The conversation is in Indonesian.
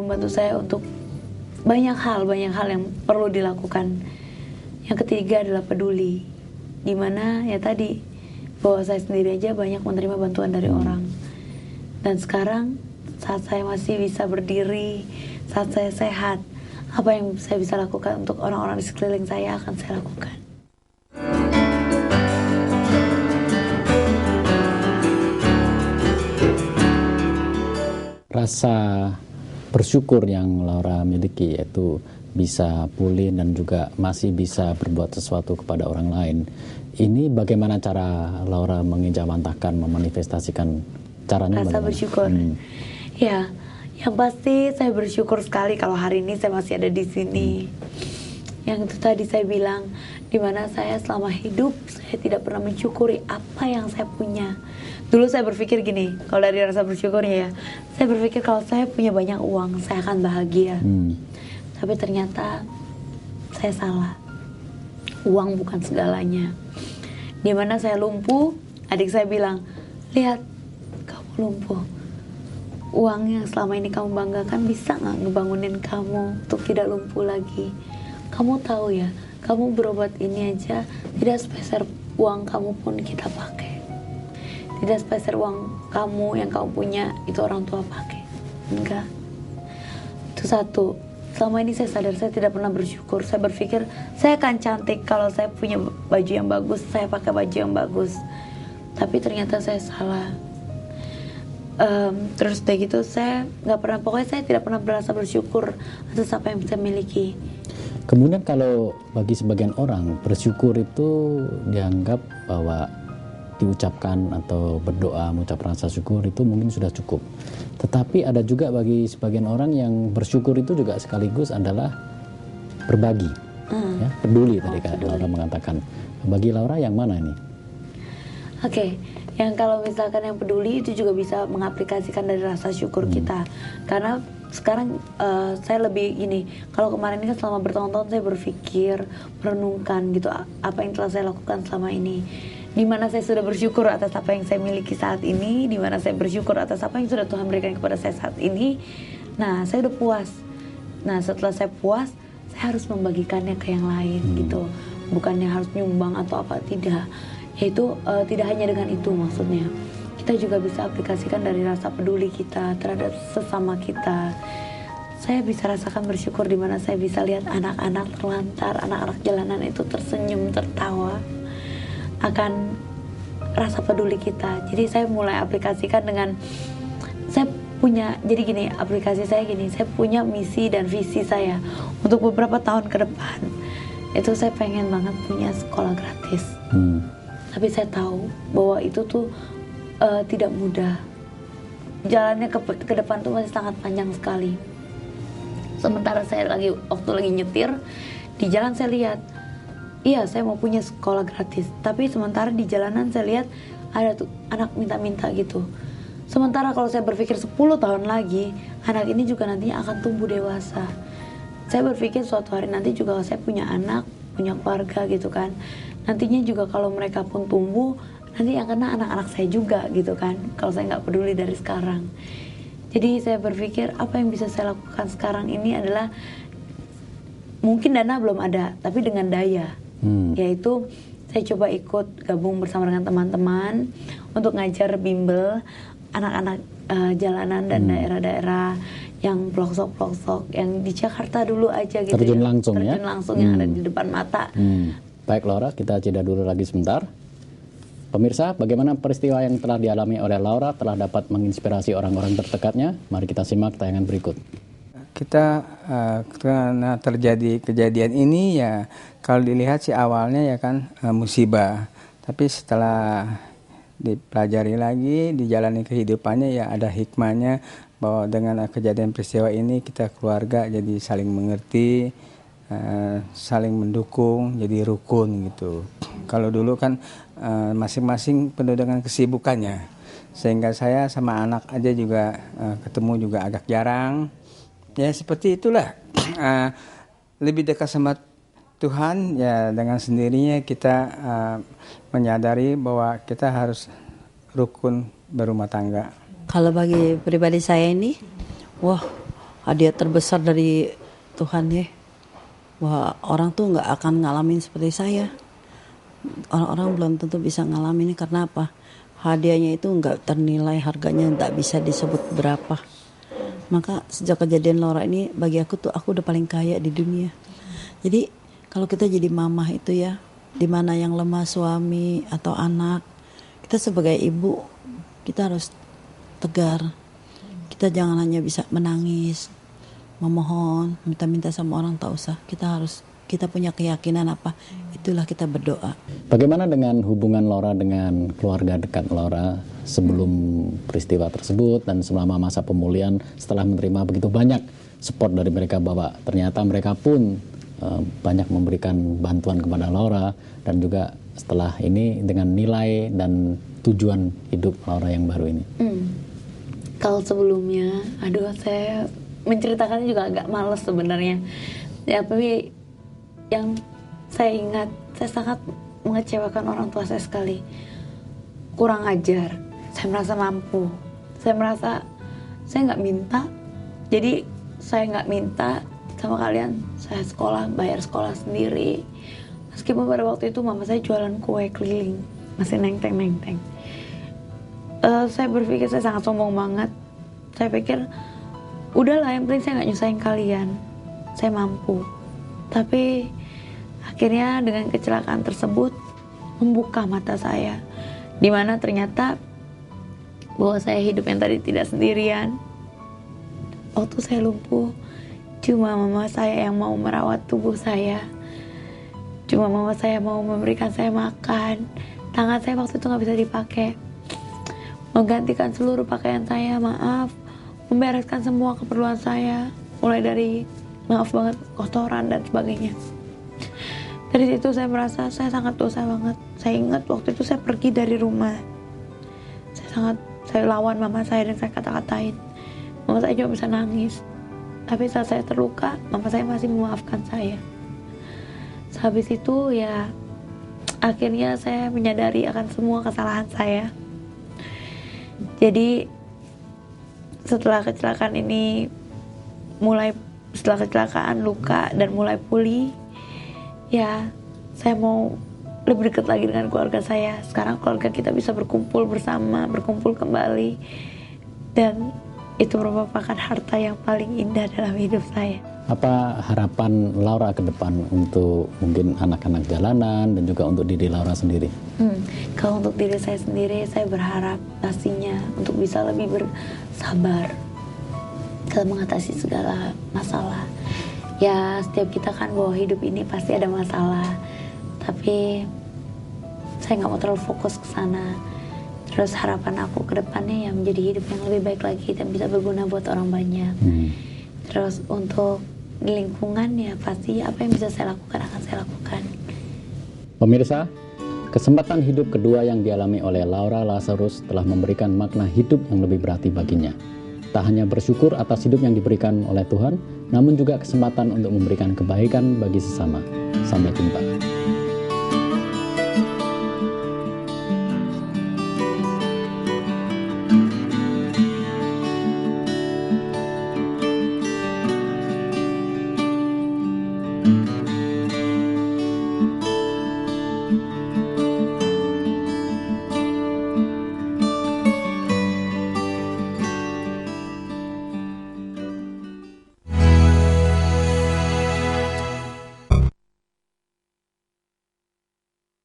membantu saya untuk banyak hal yang perlu dilakukan. Yang ketiga adalah peduli, dimana ya tadi bahwa saya sendiri aja banyak menerima bantuan dari orang. Dan sekarang saat saya masih bisa berdiri, saat saya sehat, apa yang saya bisa lakukan untuk orang-orang di sekeliling saya akan saya lakukan. Rasa bersyukur yang Laura miliki, yaitu bisa pulih dan juga masih bisa berbuat sesuatu kepada orang lain. Ini bagaimana cara Laura mengejawantahkan, memanifestasikan caranya? Rasa bagaimana? bersyukur. Ya, yang pasti saya bersyukur sekali kalau hari ini saya masih ada di sini. Yang itu tadi saya bilang, dimana saya selama hidup saya tidak pernah mensyukuri apa yang saya punya. Dulu saya berpikir gini, kalau dari rasa bersyukurnya ya, saya berpikir kalau saya punya banyak uang saya akan bahagia. Tapi ternyata saya salah. Uang bukan segalanya. Dimana saya lumpuh, adik saya bilang, lihat kamu lumpuh, uang yang selama ini kamu banggakan bisa nggak ngebangunin kamu untuk tidak lumpuh lagi. Kamu tahu ya, kamu berobat ini aja tidak sepeser uang kamu pun kita pakai. Tidak sepeser uang kamu yang kamu punya itu orang tua pakai. Enggak. Itu satu. Selama ini saya sadar saya tidak pernah bersyukur. Saya berpikir saya akan cantik kalau saya punya baju yang bagus, saya pakai baju yang bagus. Tapi ternyata saya salah. Terus udah gitu saya nggak pernah, pokoknya saya tidak pernah berasa bersyukur atas apa yang saya miliki. Kemudian kalau bagi sebagian orang, bersyukur itu dianggap bahwa diucapkan atau berdoa mengucap rasa syukur itu mungkin sudah cukup. Tetapi ada juga bagi sebagian orang yang bersyukur itu juga sekaligus adalah berbagi, ya, peduli tadi Kak Laura mengatakan. Bagi Laura yang mana ini? Oke, yang kalau misalkan yang peduli itu juga bisa mengaplikasikan dari rasa syukur kita. Karena sekarang saya lebih gini, kalau kemarin ini kan selama bertahun-tahun saya berpikir, merenungkan gitu apa yang telah saya lakukan selama ini. Di mana saya sudah bersyukur atas apa yang saya miliki saat ini, di mana saya bersyukur atas apa yang sudah Tuhan berikan kepada saya saat ini. Nah, saya udah puas. Nah, setelah saya puas, saya harus membagikannya ke yang lain gitu. Bukannya harus nyumbang atau apa, tidak. Yaitu tidak hanya dengan itu maksudnya. Kita juga bisa aplikasikan dari rasa peduli kita terhadap sesama kita. Saya bisa rasakan bersyukur di mana saya bisa lihat anak-anak terlantar, anak-anak jalanan itu tersenyum, tertawa akan rasa peduli kita. Jadi saya mulai aplikasikan dengan, saya punya, jadi gini, aplikasi saya gini, saya punya misi dan visi saya untuk beberapa tahun ke depan. Itu saya pengen banget punya sekolah gratis. Tapi saya tahu bahwa itu tuh tidak mudah. Jalannya ke depan tuh masih sangat panjang sekali. Sementara saya waktu lagi nyetir, di jalan saya lihat, iya saya mau punya sekolah gratis, tapi sementara di jalanan saya lihat ada tuh anak minta-minta gitu. Sementara kalau saya berpikir 10 tahun lagi, anak ini juga nantinya akan tumbuh dewasa. Saya berpikir suatu hari nanti juga saya punya anak, punya keluarga gitu kan. Nantinya juga kalau mereka pun tumbuh, nanti yang kena anak-anak saya juga gitu kan, kalau saya nggak peduli dari sekarang. Jadi saya berpikir apa yang bisa saya lakukan sekarang ini adalah, mungkin dana belum ada, tapi dengan daya. Yaitu saya coba ikut gabung bersama dengan teman-teman untuk ngajar bimbel anak-anak jalanan dan daerah-daerah yang pelosok-pelosok yang di Jakarta dulu aja gitu. Terjun langsung ya? Terjun langsung yang ada di depan mata. Baik Laura, kita jeda dulu lagi sebentar. Pemirsa, bagaimana peristiwa yang telah dialami oleh Laura telah dapat menginspirasi orang-orang terdekatnya? Mari kita simak tayangan berikut. Kita karena terjadi kejadian ini ya, kalau dilihat sih awalnya ya kan musibah, tapi setelah dipelajari lagi, dijalani kehidupannya ya ada hikmahnya, bahwa dengan kejadian peristiwa ini kita keluarga jadi saling mengerti, saling mendukung, jadi rukun gitu. Kalau dulu kan masing-masing penuh dengan kesibukannya, sehingga saya sama anak aja juga ketemu juga agak jarang. Ya seperti itulah, lebih dekat sama Tuhan ya, dengan sendirinya kita menyadari bahwa kita harus rukun berumah tangga. Kalau bagi pribadi saya ini, wah hadiah terbesar dari Tuhan ya, bahwa orang tuh nggak akan ngalamin seperti saya. Orang-orang belum tentu bisa ngalamin, karena apa? Hadiahnya itu nggak ternilai, harganya nggak bisa disebut berapa. Maka sejak kejadian Laura ini, bagi aku tuh aku udah paling kaya di dunia. Jadi kalau kita jadi mamah itu ya, dimana yang lemah suami atau anak, kita sebagai ibu kita harus tegar. Kita jangan hanya bisa menangis, memohon, minta-minta sama orang, tak usah. Kita punya keyakinan apa, itulah kita berdoa. Bagaimana dengan hubungan Laura dengan keluarga dekat Laura sebelum peristiwa tersebut dan selama masa pemulihan, setelah menerima begitu banyak support dari mereka, bahwa ternyata mereka pun banyak memberikan bantuan kepada Laura, dan juga setelah ini dengan nilai dan tujuan hidup Laura yang baru ini? Kalau sebelumnya, saya menceritakannya juga agak males sebenarnya. Ya, tapi yang saya ingat, saya sangat mengecewakan orang tua saya sekali. Kurang ajar. Saya merasa mampu. Saya merasa saya nggak minta. Jadi saya nggak minta sama kalian. Saya sekolah, bayar sekolah sendiri. Meskipun pada waktu itu mama saya jualan kue keliling, masih nenteng-nenteng. Saya berpikir saya sangat sombong banget. Saya pikir udahlah, yang penting saya nggak nyusahin kalian, saya mampu. Tapi akhirnya dengan kecelakaan tersebut membuka mata saya, dimana ternyata bahwa saya hidup yang tadi tidak sendirian. Waktu saya lumpuh, cuma mama saya yang mau merawat tubuh saya, cuma mama saya mau memberikan saya makan. Tangan saya waktu itu nggak bisa dipakai, menggantikan seluruh pakaian saya, membereskan semua keperluan saya, mulai dari maaf banget kotoran dan sebagainya. Dari situ saya merasa saya sangat dosa banget. Saya ingat waktu itu saya pergi dari rumah, saya lawan mama saya dan saya kata-katain. Mama saya cuma bisa nangis. Tapi saat saya terluka, mama saya masih memaafkan saya. Habis itu ya, akhirnya saya menyadari akan semua kesalahan saya. Jadi setelah kecelakaan ini, setelah kecelakaan luka dan mulai pulih, ya saya mau lebih dekat lagi dengan keluarga saya. Sekarang keluarga kita bisa berkumpul bersama, berkumpul kembali, dan itu merupakan harta yang paling indah dalam hidup saya. Apa harapan Laura ke depan untuk mungkin anak-anak jalanan dan juga untuk diri Laura sendiri? Kalau untuk diri saya sendiri, saya berharap pastinya untuk bisa lebih bersabar dalam mengatasi segala masalah. Ya, setiap kita kan bahwa hidup ini pasti ada masalah, tapi saya nggak mau terlalu fokus ke sana. Terus harapan aku ke depannya ya menjadi hidup yang lebih baik lagi dan bisa berguna buat orang banyak. Terus untuk di lingkungan ya pasti apa yang bisa saya lakukan akan saya lakukan. Pemirsa, kesempatan hidup kedua yang dialami oleh Laura Lazarus telah memberikan makna hidup yang lebih berarti baginya. Tak hanya bersyukur atas hidup yang diberikan oleh Tuhan, namun juga kesempatan untuk memberikan kebaikan bagi sesama. Sampai jumpa.